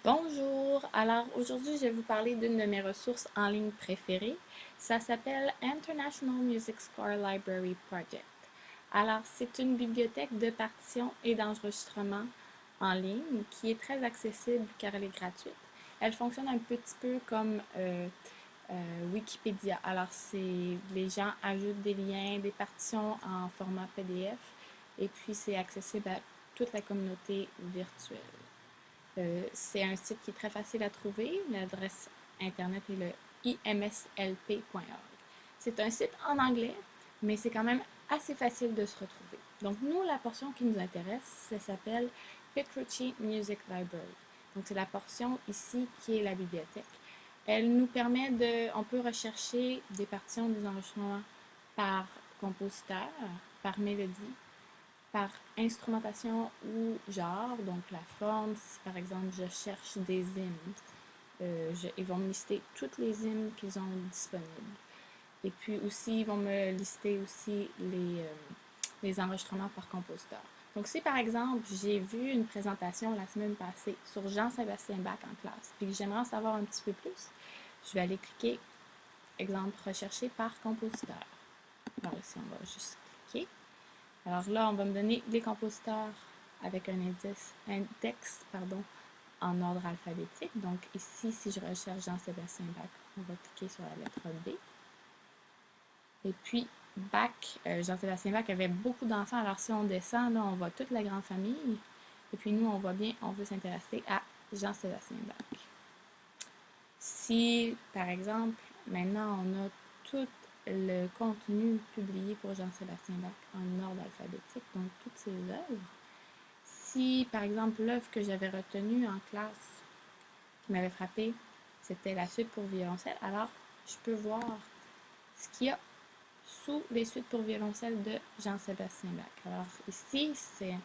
Bonjour! Alors aujourd'hui, je vais vous parler d'une de mes ressources en ligne préférées. Ça s'appelle International Music Score Library Project. Alors, c'est une bibliothèque de partitions et d'enregistrements en ligne qui est très accessible car elle est gratuite. Elle fonctionne un petit peu comme Wikipédia. Alors, les gens ajoutent des liens, des partitions en format PDF et puis c'est accessible à toute la communauté virtuelle. C'est un site qui est très facile à trouver. L'adresse internet est le imslp.org. C'est un site en anglais, mais c'est quand même assez facile de se retrouver. Donc, nous, la portion qui nous intéresse, ça s'appelle Petrucci Music Library. Donc, c'est la portion ici qui est la bibliothèque. Elle nous permet on peut rechercher des partitions, des enregistrements par compositeur, par mélodie, par instrumentation ou genre, donc la forme. Si par exemple je cherche des hymnes, ils vont me lister toutes les hymnes qu'ils ont disponibles. Et puis aussi, ils vont me lister aussi les enregistrements par compositeur. Donc si par exemple j'ai vu une présentation la semaine passée sur Jean-Sébastien Bach en classe, puis que j'aimerais en savoir un petit peu plus, je vais aller cliquer, exemple, rechercher par compositeur. Alors ici, on va juste cliquer. Alors là, on va me donner les compositeurs avec un index en ordre alphabétique. Donc ici, si je recherche Jean-Sébastien Bach, on va cliquer sur la lettre B. Et puis, Bach, Jean-Sébastien Bach avait beaucoup d'enfants. Alors si on descend, là, on voit toute la grande famille. Et puis nous, on voit bien, on veut s'intéresser à Jean-Sébastien Bach. Si, par exemple, maintenant, on a tout le contenu publié pour Jean-Sébastien Bach en ordre alphabétique, donc toutes ses œuvres. Si, par exemple, l'œuvre que j'avais retenue en classe, qui m'avait frappé, c'était la suite pour violoncelle, alors je peux voir ce qu'il y a sous les suites pour violoncelle de Jean-Sébastien Bach. Alors ici, c'est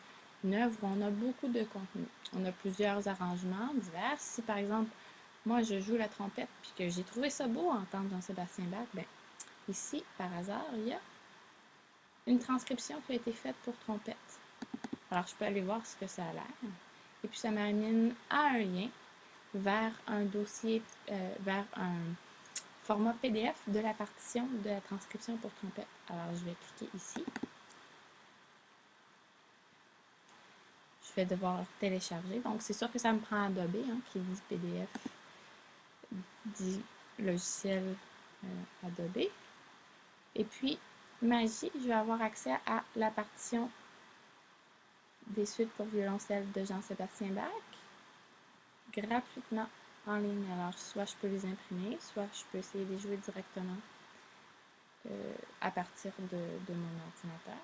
une œuvre où on a beaucoup de contenu. On a plusieurs arrangements divers. Si, par exemple, moi, je joue la trompette puis que j'ai trouvé ça beau entendre Jean-Sébastien Bach, ben, ici, par hasard, il y a une transcription qui a été faite pour trompette. Alors, je peux aller voir ce que ça a l'air. Et puis, ça m'amène à un lien vers un dossier, vers un format PDF de la partition de la transcription pour trompette. Alors, je vais cliquer ici. Je vais devoir télécharger. Donc, c'est sûr que ça me prend Adobe, qui dit PDF, dit logiciel Adobe. Et puis, Magie, je vais avoir accès à la partition des suites pour violoncelle de Jean-Sébastien Bach gratuitement en ligne. Alors, soit je peux les imprimer, soit je peux essayer de les jouer directement à partir de mon ordinateur.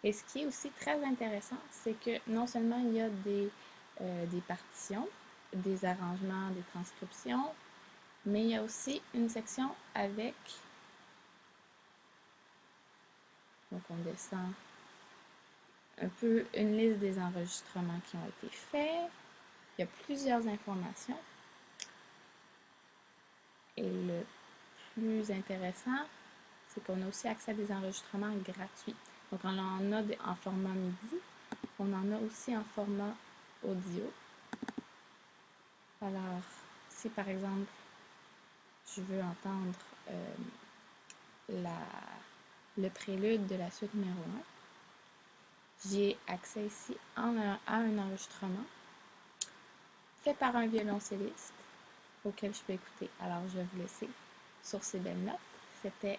Et ce qui est aussi très intéressant, c'est que non seulement il y a des partitions, des arrangements, des transcriptions, mais il y a aussi une section avec, donc on descend un peu une liste des enregistrements qui ont été faits. Il y a plusieurs informations. Et le plus intéressant, c'est qu'on a aussi accès à des enregistrements gratuits. Donc on en a en format MIDI, on en a aussi en format audio. Alors, si par exemple, je veux entendre le prélude de la suite numéro 1, j'ai accès ici à un enregistrement fait par un violoncelliste auquel je peux écouter. Alors, je vais vous laisser sur ces belles notes. C'était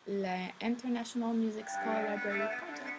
la International Music Score Library Project.